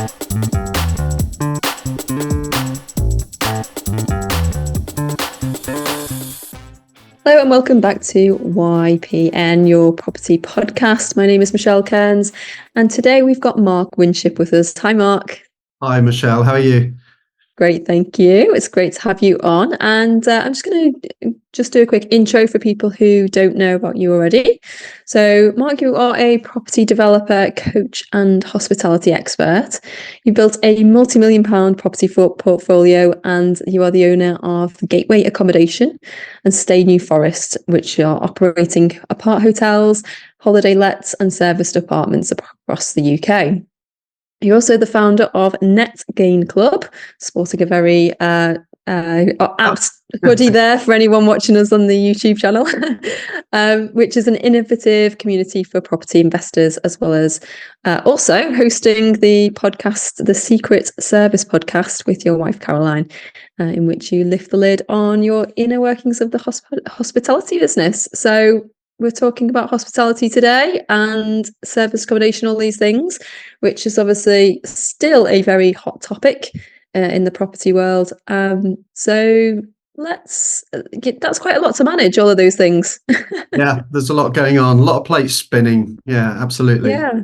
Hello and welcome back to YPN, your property podcast. My name is Michelle Kearns, and today we've got Mark Winship with us. Hi, Mark. Hi, Michelle. How are you? Great, thank you. It's great to have you on. And I'm just going to do a quick intro for people who don't know about you already. So, Mark, you are a property developer, coach, and hospitality expert. You built a multi-million-pound property portfolio, and you are the owner of Gateway Accommodation and Stay New Forest, which are operating apart hotels, holiday lets, and serviced apartments across the UK. You're also the founder of Net Gain Club, sporting a very apt hoodie there for anyone watching us on the YouTube channel, which is an innovative community for property investors, as well as also hosting the podcast, the Secret Service podcast with your wife, Caroline, in which you lift the lid on your inner workings of the hospitality business. So we're talking about hospitality today and service accommodation, all these things, which is obviously still a very hot topic in the property world. So that's quite a lot to manage, all of those things. Yeah, there's a lot going on, a lot of plates spinning. Yeah, absolutely. Yeah.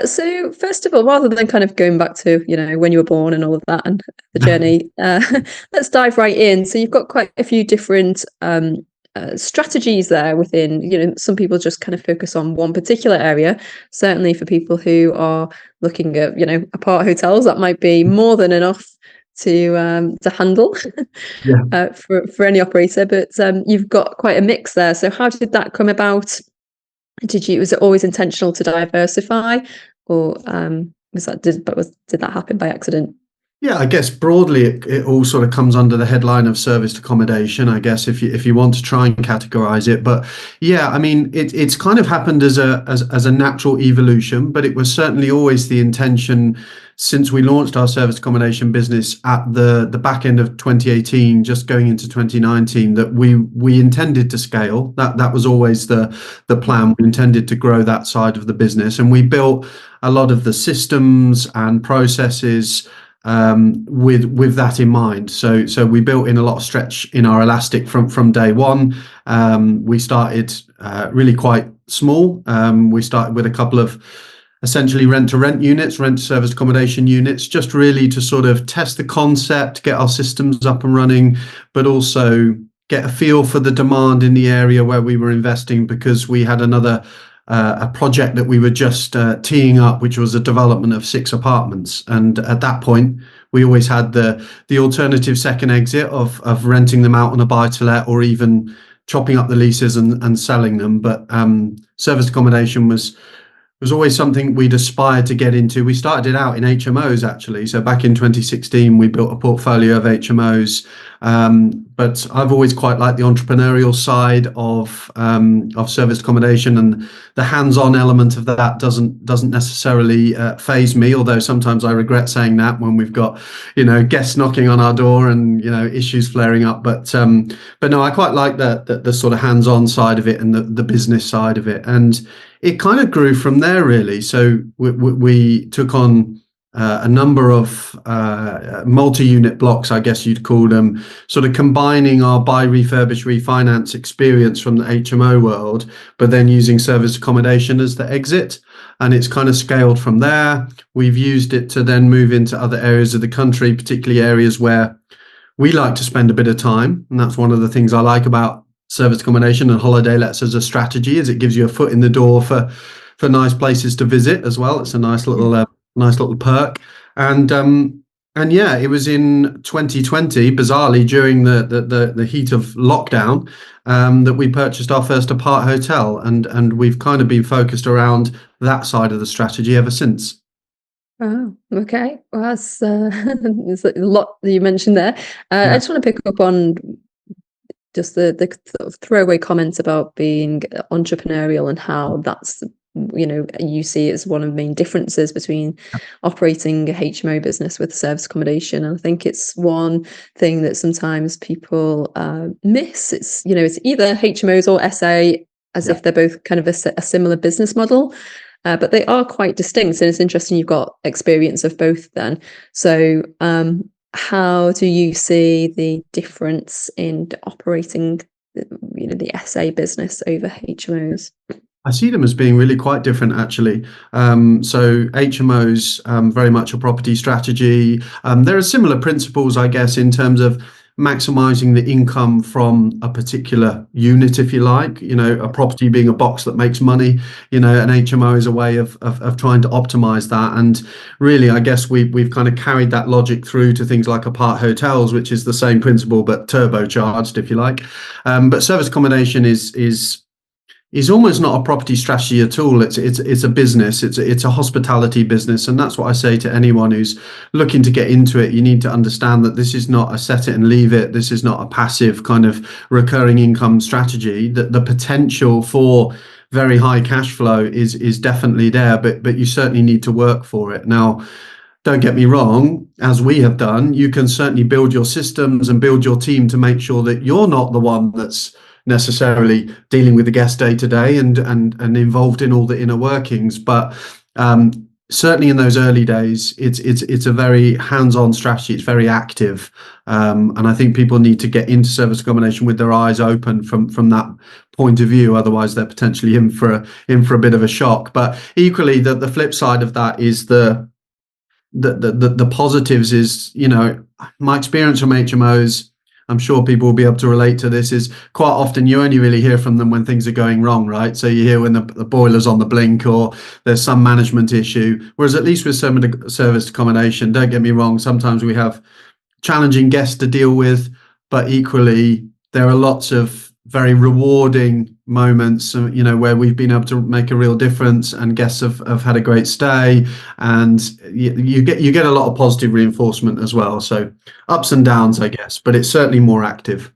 So first of all, rather than kind of going back to, when you were born and all of that and the journey, let's dive right in. So you've got quite a few different strategies there within, some people just kind of focus on one particular area. Certainly for people who are looking at, apart hotels, that might be more than enough to handle for any operator. But you've got quite a mix there. So how did that come about? Was it always intentional to diversify, or did that happen by accident? Yeah, I guess broadly it all sort of comes under the headline of serviced accommodation, I guess, if you want to try and categorize it. But yeah, I mean, it's kind of happened as a natural evolution, but it was certainly always the intention since we launched our serviced accommodation business at the back end of 2018, just going into 2019, that we intended to scale. That was always the plan. We intended to grow that side of the business, and we built a lot of the systems and processes with that in mind. So we built in a lot of stretch in our elastic from day one. We started really quite small. We started with a couple of essentially rent-to-rent units, rent-to-service accommodation units, just really to sort of test the concept, get our systems up and running, but also get a feel for the demand in the area where we were investing, because we had a project that we were just teeing up, which was a development of 6 apartments. And at that point, we always had the alternative second exit of renting them out on a buy-to-let, or even chopping up the leases and selling them. But serviced accommodation was always something we'd aspired to get into. We started it out in HMOs, actually. So back in 2016, we built a portfolio of HMOs. But I've always quite liked the entrepreneurial side of serviced accommodation, and the hands-on element of that doesn't necessarily faze me. Although sometimes I regret saying that when we've got guests knocking on our door and issues flaring up. But no, I quite like the sort of hands-on side of it and the business side of it, and it kind of grew from there, really. So we took on a number of multi-unit blocks, I guess you'd call them, sort of combining our buy, refurbish, refinance experience from the HMO world, but then using serviced accommodation as the exit. And it's kind of scaled from there. We've used it to then move into other areas of the country, particularly areas where we like to spend a bit of time. And that's one of the things I like about serviced accommodation and holiday lets as a strategy, is it gives you a foot in the door for nice places to visit as well. It's a nice little perk. And yeah, it was in 2020, bizarrely during the heat of lockdown, that we purchased our first apart hotel, and we've kind of been focused around that side of the strategy ever since. Oh, okay. Well, that's there's a lot that you mentioned there. I just want to pick up on just the sort of throwaway comments about being entrepreneurial and how that's you see it as one of the main differences between operating a HMO business with service accommodation. And I think it's one thing that sometimes people miss. It's it's either HMOs or SA, as if they're both kind of a similar business model. but they are quite distinct, and it's interesting you've got experience of both then. So how do you see the difference in operating the SA business over HMOs? I see them as being really quite different, actually. So HMOs, very much a property strategy. There are similar principles, I guess, in terms of maximizing the income from a particular unit, if you like. A property being a box that makes money. An HMO is a way of trying to optimize that. And really, I guess we've kind of carried that logic through to things like apart hotels, which is the same principle but turbocharged, if you like. But service accommodation is almost not a property strategy at all. It's a business. It's a hospitality business, and that's what I say to anyone who's looking to get into it. You need to understand that this is not a set it and leave it. This is not a passive kind of recurring income strategy. That the potential for very high cash flow is definitely there, but you certainly need to work for it. Now, don't get me wrong, as we have done, you can certainly build your systems and build your team to make sure that you're not the one that's necessarily dealing with the guest day to day and involved in all the inner workings. But certainly in those early days, it's a very hands-on strategy. It's very active, and I think people need to get into service accommodation with their eyes open from that point of view. Otherwise, they're potentially in for a bit of a shock. But equally, the flip side of that is the positives. Is my experience from HMOs. I'm sure people will be able to relate to this, is quite often you only really hear from them when things are going wrong, right? So you hear when the boiler's on the blink or there's some management issue. Whereas at least with service accommodation, don't get me wrong, sometimes we have challenging guests to deal with, but equally there are lots of very rewarding moments, where we've been able to make a real difference and guests have had a great stay, and you get a lot of positive reinforcement as well. So ups and downs, I guess, but it's certainly more active.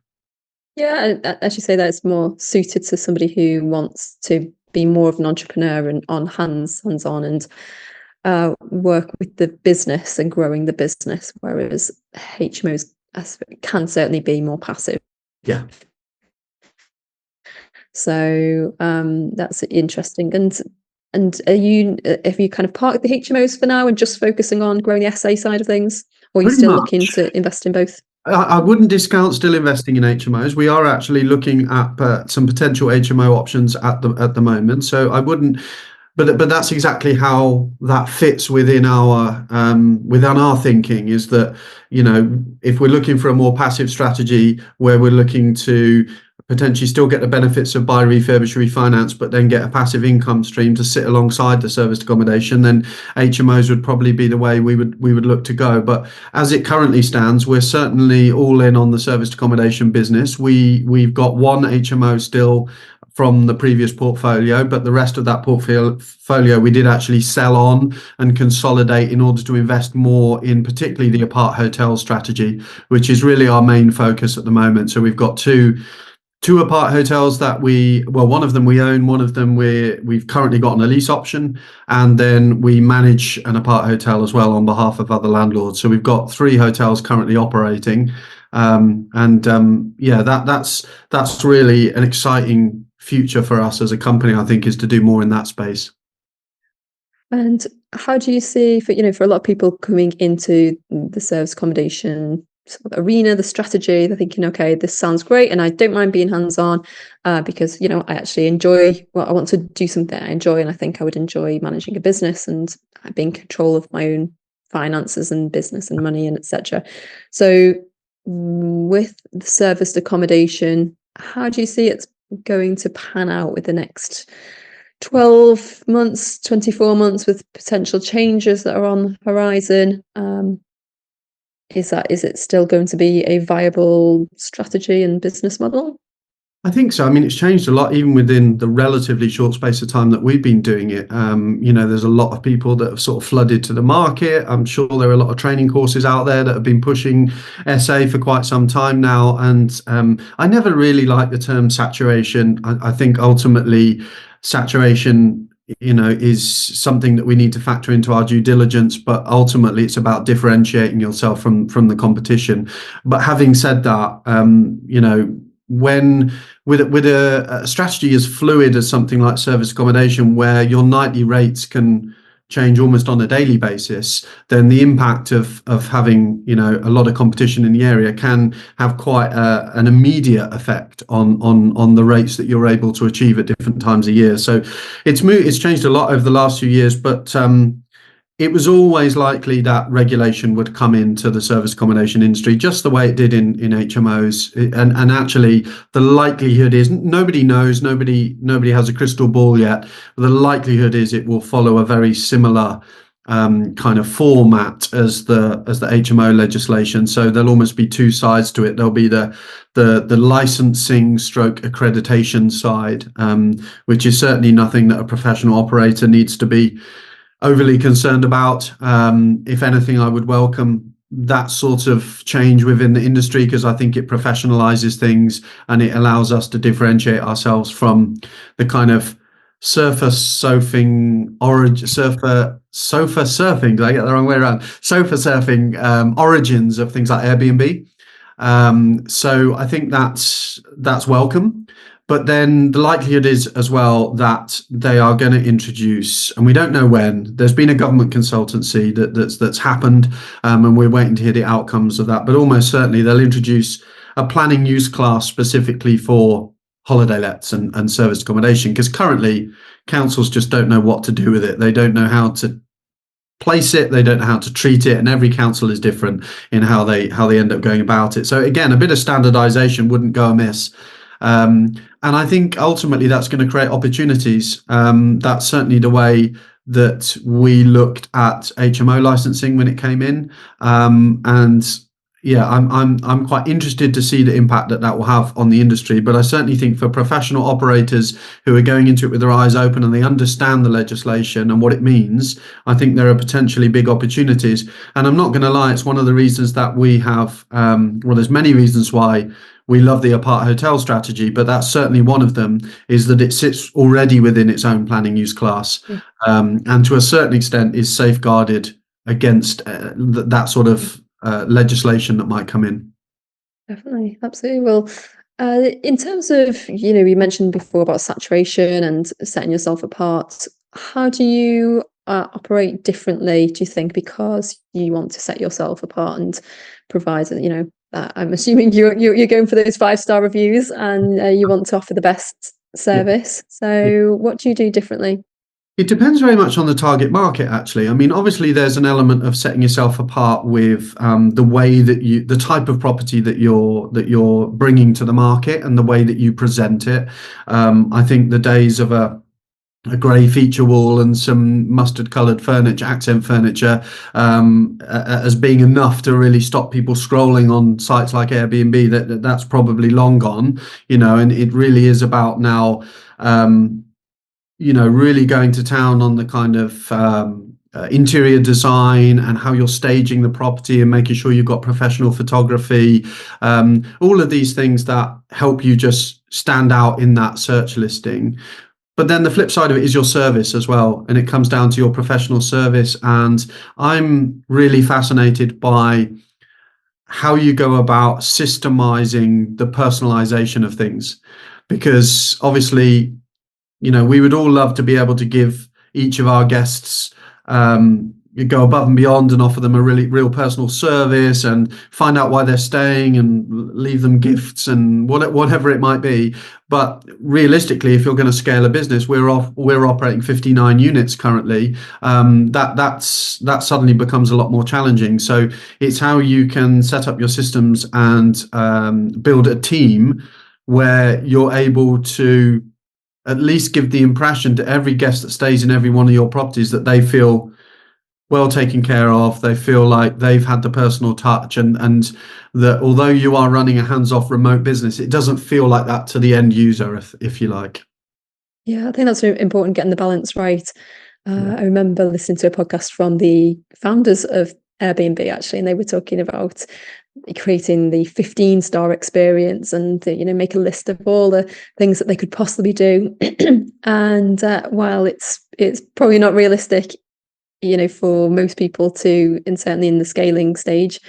Yeah, as you say, that it's more suited to somebody who wants to be more of an entrepreneur and hands-on and work with the business and growing the business, whereas HMOs can certainly be more passive. Yeah. So that's interesting. And have you kind of parked the HMOs for now and just focusing on growing the SA side of things, or are you still looking to invest in both? I wouldn't discount still investing in HMOs. We are actually looking at some potential HMO options at the moment. So I wouldn't, but that's exactly how that fits within our thinking. Is that if we're looking for a more passive strategy where we're looking to potentially still get the benefits of buy, refurbish, refinance, but then get a passive income stream to sit alongside the serviced accommodation, then HMOs would probably be the way we would look to go. But as it currently stands, we're certainly all in on the serviced accommodation business. We've got one HMO still from the previous portfolio, but the rest of that portfolio we did actually sell on and consolidate in order to invest more in particularly the apart hotel strategy, which is really our main focus at the moment. So we've got two apart hotels that one of them we own, one of them we've currently got on a lease option, and then we manage an apart hotel as well on behalf of other landlords. So we've got 3 hotels currently operating, that's really an exciting future for us as a company, I think, is to do more in that space. And how do you see for a lot of people coming into the service accommodation sort of arena, the strategy, they're thinking, okay, this sounds great and I don't mind being hands-on because I actually enjoy, I want to do something I enjoy, and I think I would enjoy managing a business and being in control of my own finances and business and money and etc. So with the serviced accommodation, how do you see it's going to pan out with the next 12 months, 24 months, with potential changes that are on the horizon? Is it still going to be a viable strategy and business model? I think so. I mean, it's changed a lot, even within the relatively short space of time that we've been doing it. There's a lot of people that have sort of flooded to the market. I'm sure there are a lot of training courses out there that have been pushing SA for quite some time now. And I never really liked the term saturation. I think ultimately saturation is something that we need to factor into our due diligence, but ultimately it's about differentiating yourself from the competition. But having said that, when with a strategy as fluid as something like service accommodation, where your nightly rates can change almost on a daily basis, then the impact of having, you know, a lot of competition in the area can have quite an immediate effect on the rates that you're able to achieve at different times of year. So it's changed a lot over the last few years, but it was always likely that regulation would come into the service accommodation industry, just the way it did in HMOs. And actually, the likelihood is, nobody knows, nobody has a crystal ball yet. But the likelihood is it will follow a very similar kind of format as the HMO legislation. So there'll almost be two sides to it. There'll be the licensing stroke accreditation side, which is certainly nothing that a professional operator needs to be overly concerned about. If anything, I would welcome that sort of change within the industry, because I think it professionalizes things and it allows us to differentiate ourselves from the kind of sofa surfing, did I get the wrong way around? Sofa surfing origins of things like Airbnb. So I think that's welcome. But then the likelihood is as well that they are going to introduce, and we don't know when. There's been a government consultancy that's happened, and we're waiting to hear the outcomes of that. But almost certainly they'll introduce a planning use class specifically for holiday lets and service accommodation, because currently councils just don't know what to do with it. They don't know how to place it, they don't know how to treat it, and every council is different in how they end up going about it. So again, a bit of standardization wouldn't go amiss. And I think ultimately that's going to create opportunities. That's certainly the way that we looked at HMO licensing when it came in. And yeah, I'm quite interested to see the impact that will have on the industry. But I certainly think for professional operators who are going into it with their eyes open and they understand the legislation and what it means, I think there are potentially big opportunities. And I'm not going to lie, it's one of the reasons that we have, well, there's many reasons why we love the apart hotel strategy, but that's certainly one of them, is that it sits already within its own planning use class, and to a certain extent is safeguarded against that sort of legislation that might come in. Definitely, absolutely. Well, in terms of, you know, you mentioned before about saturation and setting yourself apart. How do you operate differently, do you think, because you want to set yourself apart and provide, you know, I'm assuming you're going for those 5-star reviews and you want to offer the best service. So what do you do differently? It depends very much on the target market, actually. I mean, obviously, there's an element of setting yourself apart with the way that the type of property that you're bringing to the market and the way that you present it. I think the days of a grey feature wall and some mustard coloured furniture, accent furniture, as being enough to really stop people scrolling on sites like Airbnb, that's probably long gone, you know. And it really is about now, you know, really going to town on the kind of interior design and how you're staging the property and making sure you've got professional photography, all of these things that help you just stand out in that search listing. But then the flip side of it is your service as well, and it comes down to your professional service. And I'm really fascinated by how you go about systemizing the personalization of things, because obviously, you know, we would all love to be able to give each of our guests, go above and beyond and offer them a really real personal service and find out why they're staying and leave them gifts and whatever it might be. But realistically, if you're going to scale a business, we're operating 59 units currently. That suddenly becomes a lot more challenging. So it's how you can set up your systems and build a team where you're able to at least give the impression to every guest that stays in every one of your properties that they feel well taken care of. They feel like they've had the personal touch, and that although you are running a hands-off remote business, it doesn't feel like that to the end user, if you like. Yeah, I think that's really important, getting the balance right. I remember listening to a podcast from the founders of Airbnb, actually, and they were talking about creating the 15-star experience and, you know, make a list of all the things that they could possibly do. And while it's probably not realistic, you know, for most people to, and certainly in the scaling stage,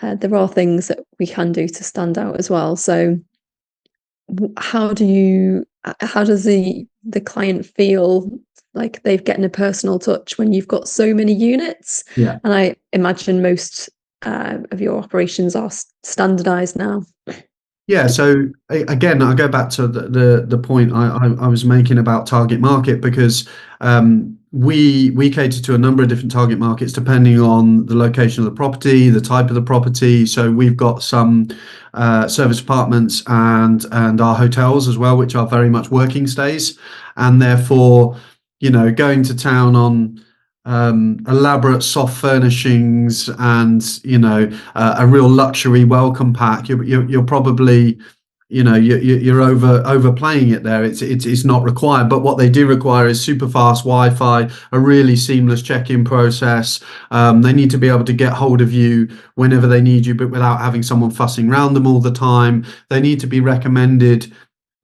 there are things that we can do to stand out as well. So how does the client feel like they're getting a personal touch when you've got so many units? Yeah. And I imagine most of your operations are standardized now. Yeah, so again, I go back to the point I was making about target market, because we cater to a number of different target markets depending on the location of the property, the type of the property. So we've got some service apartments and our hotels as well, which are very much working stays, and therefore, going to town on elaborate soft furnishings and a real luxury welcome pack, you're probably you're overplaying it there. It's not required, but what they do require is super fast Wi-Fi, a really seamless check-in process. They need to be able to get hold of you whenever they need you, but without having someone fussing around them all the time. They need to be recommended,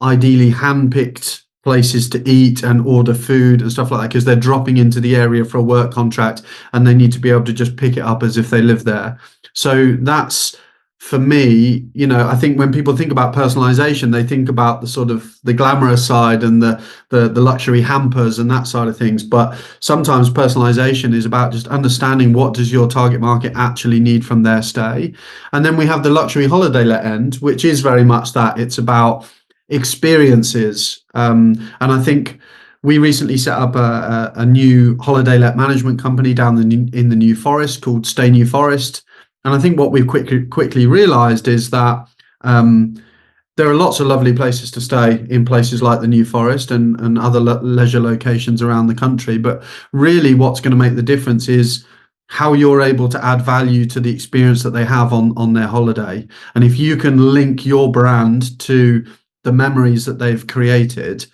ideally hand-picked places to eat and order food and stuff like that, because they're dropping into the area for a work contract and they need to be able to just pick it up as if they live there. So that's, for me, I think when people think about personalization, they think about the sort of the glamorous side and the luxury hampers and that side of things. But sometimes personalization is about just understanding what does your target market actually need from their stay. And then we have the luxury holiday let end, which is very much that. It's about experiences. And I think we recently set up a new holiday let management company down in the New Forest called Stay New Forest. And I think what we've quickly realized is that there are lots of lovely places to stay in places like the New Forest and other leisure locations around the country. But really what's going to make the difference is how you're able to add value to the experience that they have on their holiday. And if you can link your brand to the memories that they've created,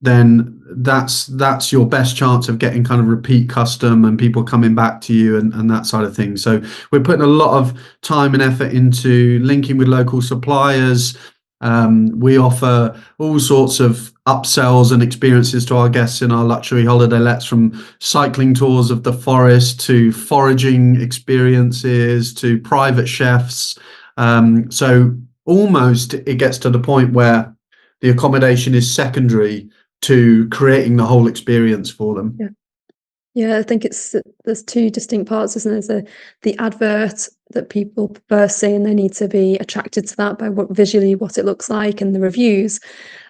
then that's your best chance of getting kind of repeat custom and people coming back to you and that side of things. So we're putting a lot of time and effort into linking with local suppliers. We offer all sorts of upsells and experiences to our guests in our luxury holiday lets, from cycling tours of the forest to foraging experiences to private chefs. So almost it gets to the point where the accommodation is secondary to creating the whole experience for them. Yeah, I think there's two distinct parts, isn't there? There's the advert that people first see, and they need to be attracted to that by visually what it looks like, and the reviews.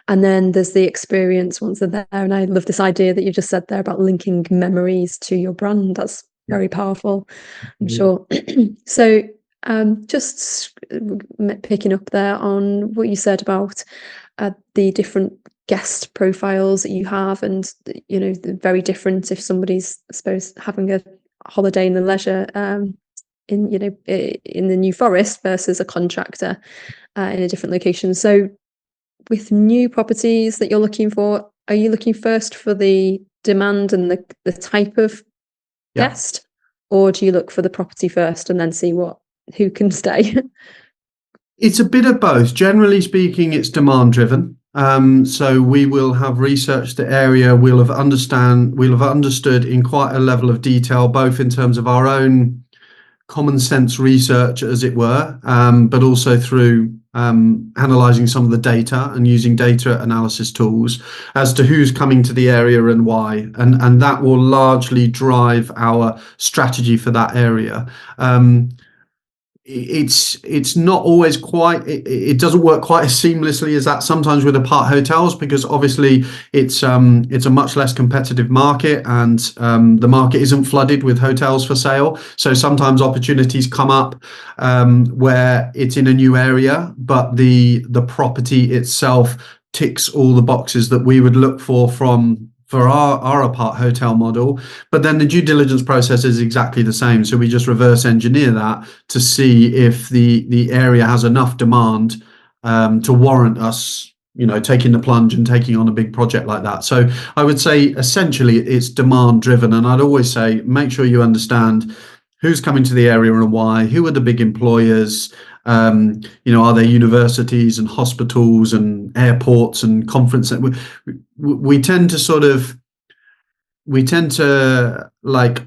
And then there's the experience once they're there. And I love this idea that you just said there about linking memories to your brand. That's very powerful, I'm sure. So just picking up there on what you said about the different guest profiles that you have, and they're very different if somebody's, I suppose, having a holiday in the leisure in the New Forest versus a contractor in a different location. So with new properties that you're looking for, are you looking first for the demand and the type of guest, or do you look for the property first and then see who can stay? It's a bit of both. Generally speaking, it's demand driven. So we will have researched the area. We'll have understood in quite a level of detail, both in terms of our own common sense research, as it were, but also through analysing some of the data and using data analysis tools as to who's coming to the area and why, and that will largely drive our strategy for that area. It's not always quite, it doesn't work quite as seamlessly as that sometimes with apart hotels, because obviously it's a much less competitive market, and the market isn't flooded with hotels for sale. So sometimes opportunities come up where it's in a new area, but the property itself ticks all the boxes that we would look for our apart hotel model. But then the due diligence process is exactly the same. So we just reverse engineer that to see if the area has enough demand to warrant us, taking the plunge and taking on a big project like that. So I would say essentially it's demand driven. And I'd always say, make sure you understand who's coming to the area and why, who are the big employers, are there universities and hospitals and airports and conference. We tend to like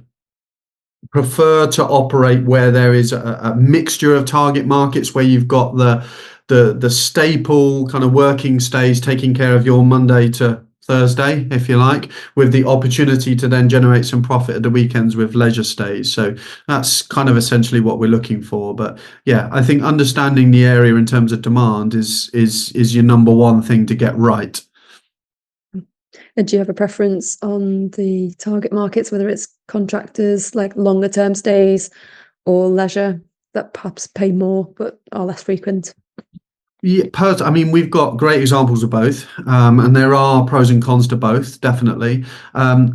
prefer to operate where there is a mixture of target markets, where you've got the the staple kind of working stays, taking care of your Monday to Thursday, if you like, with the opportunity to then generate some profit at the weekends with leisure stays. So that's kind of essentially what we're looking for. But yeah, I think understanding the area in terms of demand is your number one thing to get right. And do you have a preference on the target markets, whether it's contractors, like longer term stays, or leisure that perhaps pay more but are less frequent? Yeah, I mean, we've got great examples of both, and there are pros and cons to both, definitely.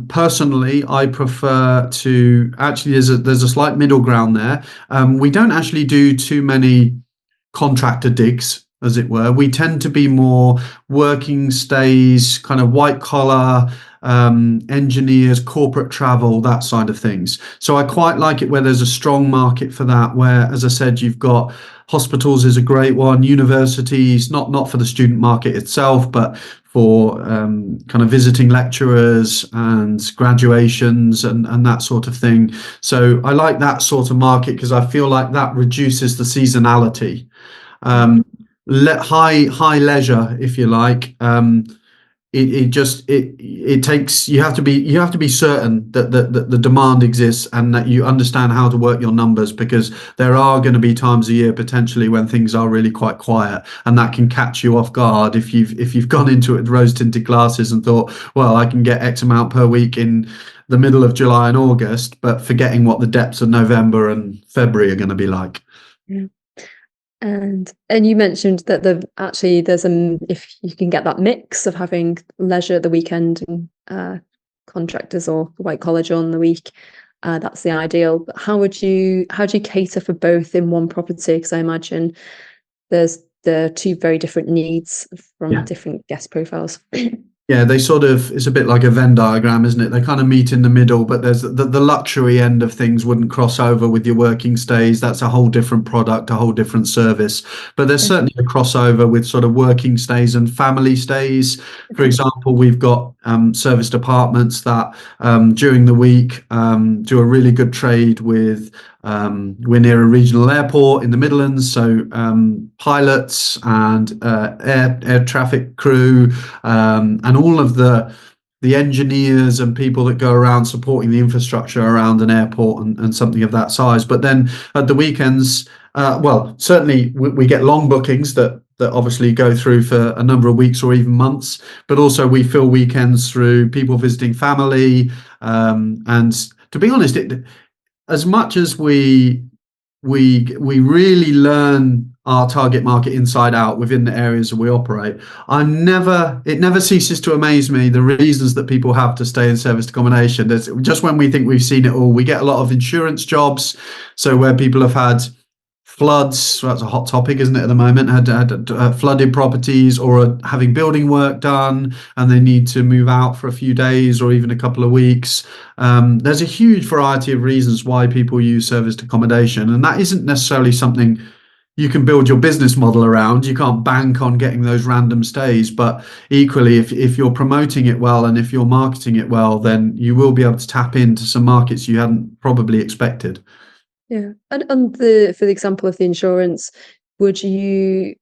Personally, I prefer to actually there's a slight middle ground there. We don't actually do too many contractor digs, as it were. We tend to be more working stays, kind of white collar, engineers, corporate travel, that side of things. So I quite like it where there's a strong market for that, where, as I said, you've got hospitals is a great one, universities, not for the student market itself, but for kind of visiting lecturers and graduations and that sort of thing. So I like that sort of market because I feel like that reduces the seasonality. High leisure, if you like. It takes you have to be certain that the demand exists and that you understand how to work your numbers, because there are going to be times a year potentially when things are really quite quiet, and that can catch you off guard if you've gone into it with rose-tinted glasses and thought, well, I can get X amount per week in the middle of July and August, but forgetting what the depths of November and February are going to be like. Yeah. And you mentioned that there's if you can get that mix of having leisure at the weekend and contractors or white collar on the week, that's the ideal. But how do you cater for both in one property? Because I imagine there's the two very different needs from different guest profiles. Yeah, it's a bit like a Venn diagram, isn't it? They kind of meet in the middle, but there's the luxury end of things wouldn't cross over with your working stays. That's a whole different product, a whole different service. But there's certainly a crossover with sort of working stays and family stays. For example, we've got serviced apartments that during the week do a really good trade with. We're near a regional airport in the Midlands, so pilots and air traffic crew and all of the engineers and people that go around supporting the infrastructure around an airport and something of that size. But then at the weekends, well, certainly we get long bookings that obviously go through for a number of weeks or even months, but also we fill weekends through people visiting family. And to be honest, as much as we really learn our target market inside out within the areas that we operate, it never ceases to amaze me the reasons that people have to stay in serviced accommodation. There's just when we think we've seen it all, we get a lot of insurance jobs, so where people have had floods, so that's a hot topic, isn't it, at the moment, had flooded properties or are having building work done and they need to move out for a few days or even a couple of weeks. There's a huge variety of reasons why people use serviced accommodation, and that isn't necessarily something you can build your business model around. You can't bank on getting those random stays, but equally, if you're promoting it well and if you're marketing it well, then you will be able to tap into some markets you hadn't probably expected. Yeah, and for the example of the insurance, would you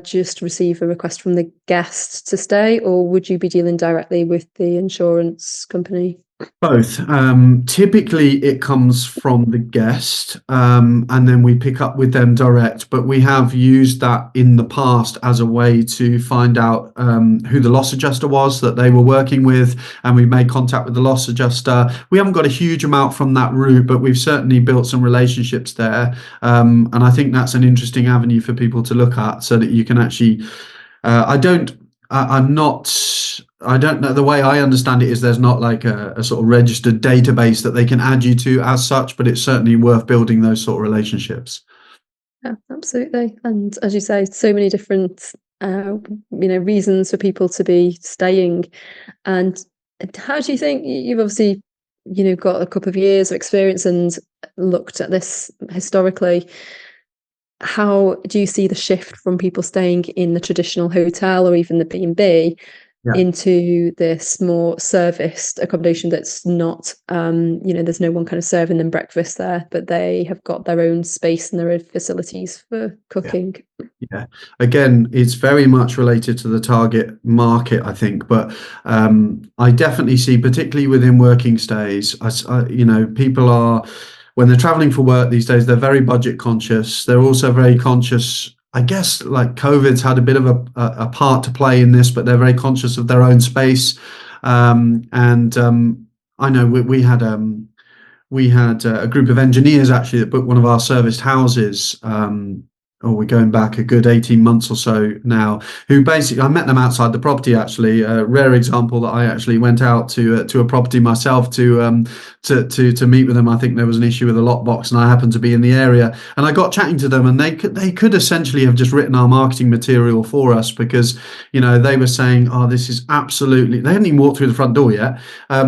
just receive a request from the guest to stay, or would you be dealing directly with the insurance company? Both. Typically, it comes from the guest, and then we pick up with them direct. But we have used that in the past as a way to find out who the loss adjuster was that they were working with, and we've made contact with the loss adjuster. We haven't got a huge amount from that route, but we've certainly built some relationships there. And I think that's an interesting avenue for people to look at, so that you can actually. I don't know. The way I understand it is there's not like a sort of registered database that they can add you to as such, but it's certainly worth building those sort of relationships. Yeah, absolutely. And as you say, so many different reasons for people to be staying. And how do you think you've obviously got a couple of years of experience and looked at this historically? How do you see the shift from people staying in the traditional hotel or even the B&B Yeah. into this more serviced accommodation that's not, there's no one kind of serving them breakfast there, but they have got their own space and their own facilities for Yeah. cooking. Yeah. Again, it's very much related to the target market, I think. But I definitely see, particularly within working stays, people are, when they're traveling for work these days, they're very budget conscious. They're also very conscious. I guess like COVID's had a bit of a part to play in this, but they're very conscious of their own space. And I know we had a group of engineers actually that booked one of our serviced houses. We're going back a good 18 months or so now, who basically, I met them outside the property actually. A rare example that I actually went out to a property myself to meet with them. I think there was an issue with a lockbox and I happened to be in the area and I got chatting to them, and they could essentially have just written our marketing material for us, because they were saying, oh, this is absolutely, they hadn't even walked through the front door yet.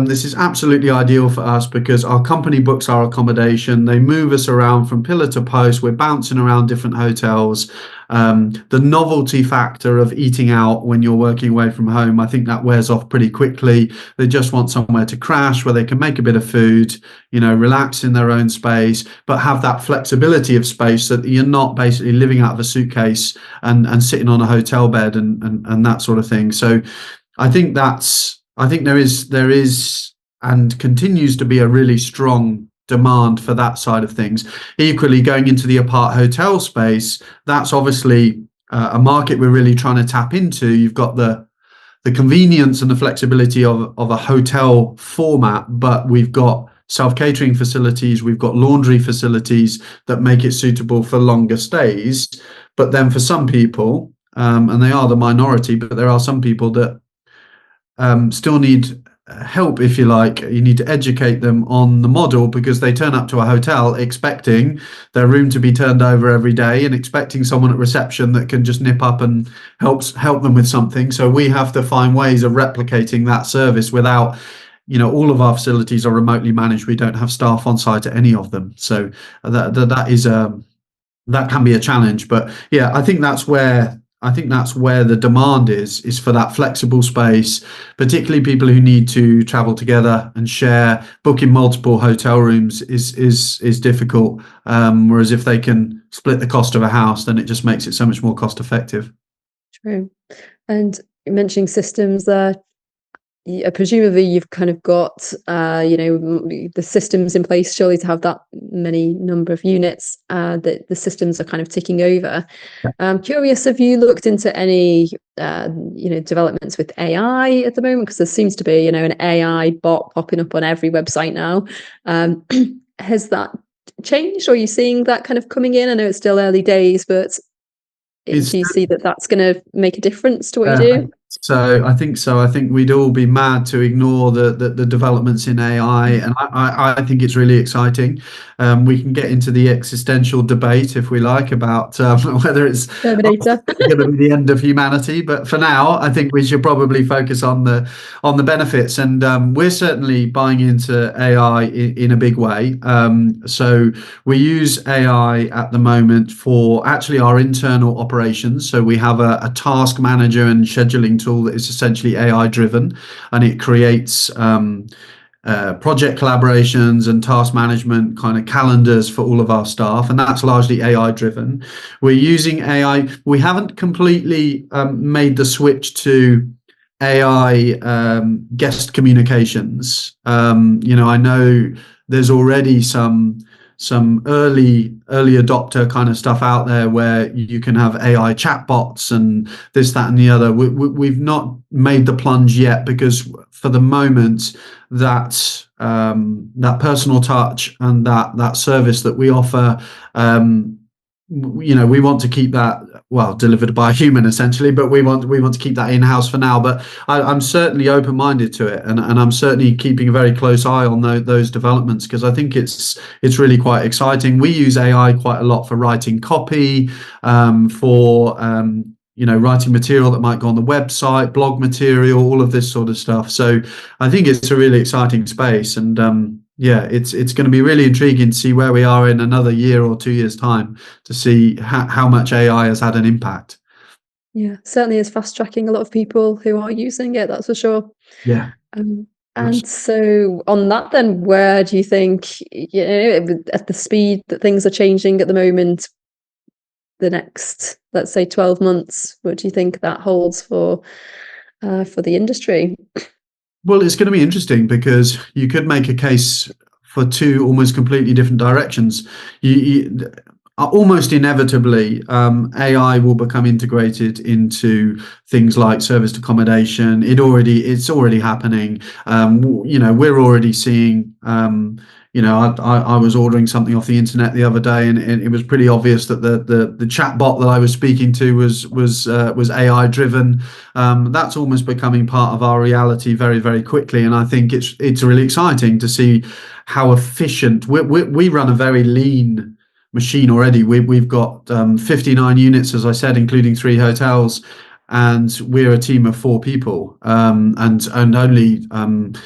This is absolutely ideal for us because our company books our accommodation. They move us around from pillar to post. We're bouncing around different hotels. The novelty factor of eating out when you're working away from home, I think that wears off pretty quickly. They just want somewhere to crash where they can make a bit of food, relax in their own space, but have that flexibility of space so that you're not basically living out of a suitcase and sitting on a hotel bed and that sort of thing. So I think there is and continues to be a really strong demand for that side of things. Equally, going into the apart hotel space, that's obviously a market we're really trying to tap into. You've got the convenience and the flexibility of a hotel format, but we've got self-catering facilities, we've got laundry facilities that make it suitable for longer stays. But then for some people, and they are the minority, but there are some people that still need help, if you like. You need to educate them on the model, because they turn up to a hotel expecting their room to be turned over every day and expecting someone at reception that can just nip up and help them with something. So we have to find ways of replicating that service without, all of our facilities are remotely managed. We don't have staff on site at any of them. So that can be a challenge. But yeah, I think that's where the demand is for that flexible space, particularly people who need to travel together and share. Booking multiple hotel rooms is difficult, whereas if they can split the cost of a house, then it just makes it so much more cost effective. True. And you're mentioning systems there. Presumably you've kind of got the systems in place surely to have that many number of units that the systems are kind of ticking over. I'm curious, have you looked into any developments with AI at the moment? Because there seems to be an AI bot popping up on every website now. Has that changed, or are you seeing that kind of coming in? I know it's still early days, but do you see that that's going to make a difference to what you do? I think we'd all be mad to ignore the developments in AI, and I think it's really exciting. We can get into the existential debate if we like about whether it's going to be the end of humanity. But for now, I think we should probably focus on the benefits, and we're certainly buying into AI in a big way. So we use AI at the moment for actually our internal operations. So we have a task manager and scheduling tool that is essentially AI driven, and it creates project collaborations and task management kind of calendars for all of our staff, and that's largely AI driven. We're using AI. We haven't completely made the switch to AI guest communications. I know there's already some early adopter kind of stuff out there where you can have AI chatbots and this, that, and the other. We've not made the plunge yet, because for the moment, that personal touch and that service that we offer, we want to keep that, well, delivered by a human essentially, but we want to keep that in-house for now. But I'm certainly open-minded to it, and I'm certainly keeping a very close eye on those developments, because I think it's really quite exciting. We use AI quite a lot for writing copy, for writing material that might go on the website, blog material, all of this sort of stuff. So I think it's a really exciting space, and it's going to be really intriguing to see where we are in another year or 2 years' time, to see how much AI has had an impact. Yeah, certainly is fast tracking a lot of people who are using it, that's for sure. Yeah. Um, and so on that then, where do you think, at the speed that things are changing at the moment, the next, let's say 12 months, what do you think that holds for the industry? Well, it's going to be interesting because you could make a case for two almost completely different directions. Almost inevitably, AI will become integrated into things like serviced accommodation. It's already happening. We're already seeing. I was ordering something off the internet the other day, and it was pretty obvious that the chat bot that I was speaking to was AI driven. That's almost becoming part of our reality very, very quickly, and I think it's really exciting to see how efficient we run a very lean machine already. We've got 59 units, as I said, including 3 hotels, and we're a team of 4 people, and only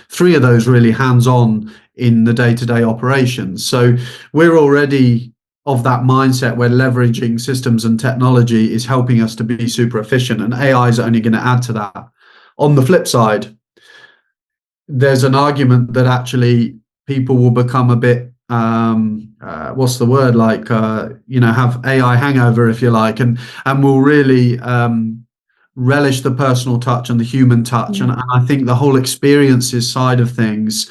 3 of those really hands-on in the day-to-day operations. So we're already of that mindset where leveraging systems and technology is helping us to be super efficient, and AI is only going to add to that. On the flip side, there's an argument that actually people will become a bit what's the word, like have AI hangover, if you like, and will really relish the personal touch and the human touch. Yeah. And I think the whole experiences side of things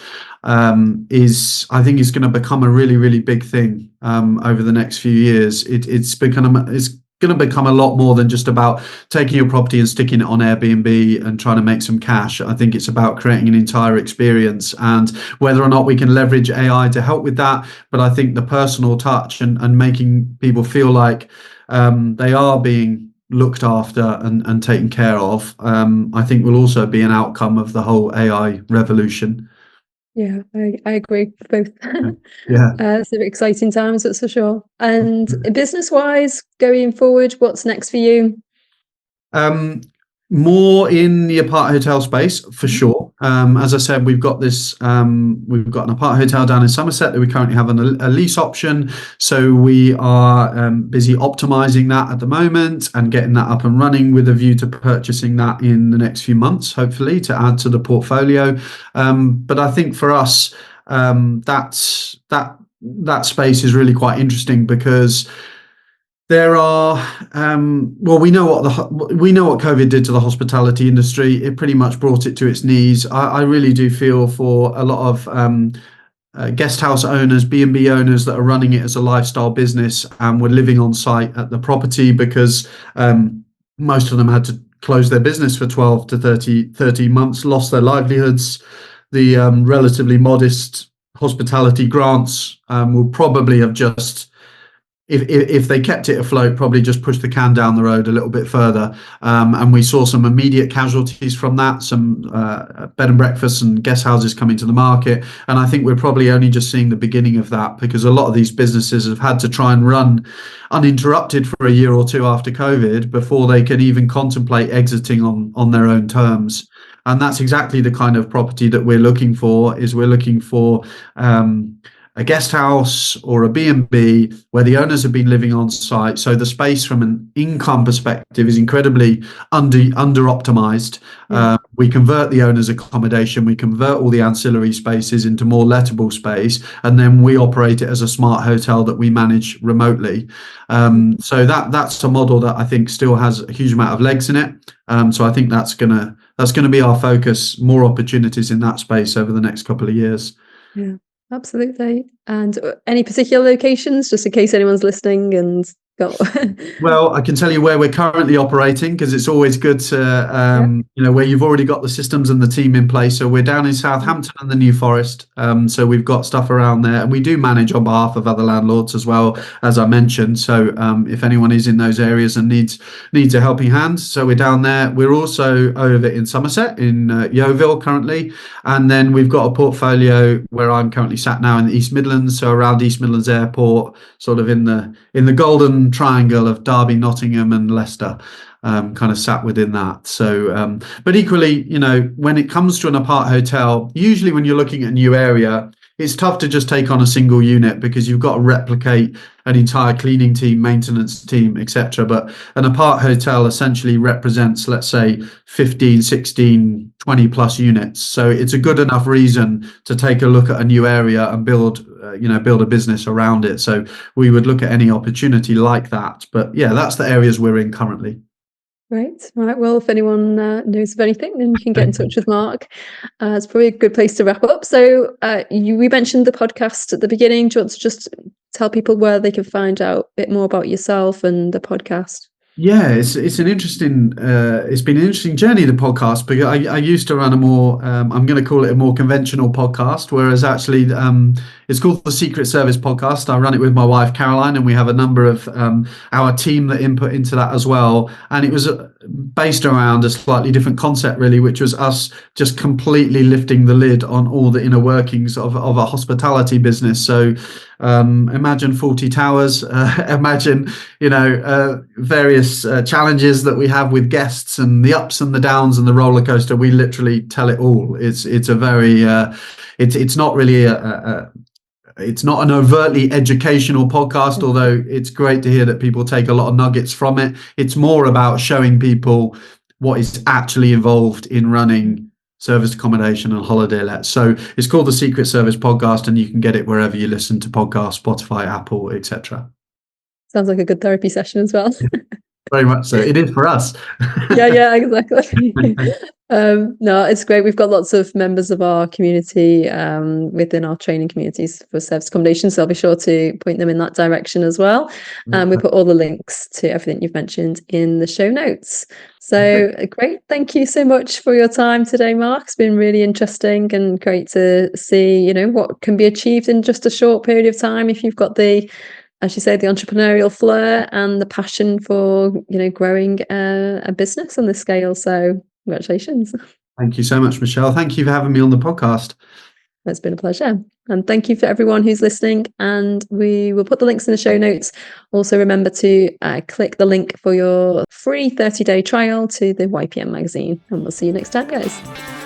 is going to become a really, really big thing over the next few years. It's going to become a lot more than just about taking your property and sticking it on Airbnb and trying to make some cash. I think it's about creating an entire experience, and whether or not we can leverage AI to help with that. But I think the personal touch and making people feel like they are being looked after and taken care of, I think will also be an outcome of the whole AI revolution. Yeah, I agree. Both. Yeah. Some exciting times, that's for sure. And business-wise, going forward, what's next for you? Um, More in the apart hotel space for sure. As I said, we've got an apart hotel down in Somerset that we currently have a lease option. So we are busy optimizing that at the moment and getting that up and running with a view to purchasing that in the next few months, hopefully, to add to the portfolio. But I think for us, that space is really quite interesting because there are we know what COVID did to the hospitality industry. It pretty much brought it to its knees. I really do feel for a lot of guest house owners, B&B owners that are running it as a lifestyle business and were living on site at the property, because most of them had to close their business for 12 to 30 months, lost their livelihoods. The relatively modest hospitality grants will probably have just, if they kept it afloat, probably just push the can down the road a little bit further. And we saw some immediate casualties from that, some bed and breakfasts and guest houses coming to the market. And I think we're probably only just seeing the beginning of that, because a lot of these businesses have had to try and run uninterrupted for a year or two after COVID before they can even contemplate exiting on their own terms. And that's exactly the kind of property that we're looking for. We're looking for a guest house or a B&B where the owners have been living on site. So the space from an income perspective is incredibly under optimized. We convert the owner's accommodation, we convert all the ancillary spaces into more lettable space, and then we operate it as a smart hotel that we manage remotely. So that's a model that I think still has a huge amount of legs in it. So I think that's gonna be our focus, more opportunities in that space over the next couple of years. Yeah, absolutely. And any particular locations, just in case anyone's listening and got Well, I can tell you where we're currently operating, because it's always good to, where you've already got the systems and the team in place. So we're down in Southampton and the New Forest. So we've got stuff around there, and we do manage on behalf of other landlords as well, as I mentioned. So if anyone is in those areas and needs a helping hand, so we're down there. We're also over in Somerset, in Yeovil currently. And then we've got a portfolio where I'm currently sat now in the East Midlands, so around East Midlands Airport, sort of in the golden triangle of Derby, Nottingham and Leicester, kind of sat within that. So but equally, when it comes to an apart hotel, usually when you're looking at a new area, it's tough to just take on a single unit because you've got to replicate an entire cleaning team, maintenance team, etc. But an apart hotel essentially represents, let's say, 15, 16, 20 plus units. So it's a good enough reason to take a look at a new area and build a business around it. So we would look at any opportunity like that. But yeah, that's the areas we're in currently. Right. Well, if anyone knows of anything, then you can get in touch with Mark. It's probably a good place to wrap up. So we mentioned the podcast at the beginning. Do you want to just tell people where they can find out a bit more about yourself and the podcast? Yeah, it's an interesting it's been an interesting journey, the podcast, because I used to run a more I'm going to call it a more conventional podcast, whereas actually it's called the Secret Service Podcast. I run it with my wife Caroline, and we have a number of our team that input into that as well. And it was based around a slightly different concept, really, which was us just completely lifting the lid on all the inner workings of a hospitality business. So imagine 40 towers, imagine various challenges that we have with guests and the ups and the downs and the roller coaster. We literally tell it all. It's a very it's not really it's not an overtly educational podcast, although it's great to hear that people take a lot of nuggets from it. It's more about showing people what is actually involved in running serviced accommodation and holiday lets. So it's called the Secret Service Podcast, and you can get it wherever you listen to podcasts, Spotify, Apple, etc. Sounds like a good therapy session as well. Very much so. It is for us. Yeah, exactly. No, it's great. We've got lots of members of our community within our training communities for service accommodation, so I'll be sure to point them in that direction as well. And we put all the links to everything you've mentioned in the show notes. So great. Thank you so much for your time today, Mark. It's been really interesting and great to see, what can be achieved in just a short period of time if you've got the, as you say, the entrepreneurial flair and the passion for, growing a business on this scale. So congratulations. Thank you so much, Michelle. Thank you for having me on the podcast. It's been a pleasure. And thank you for everyone who's listening. And we will put the links in the show notes. Also, remember to click the link for your free 30-day trial to the YPM magazine. And we'll see you next time, guys.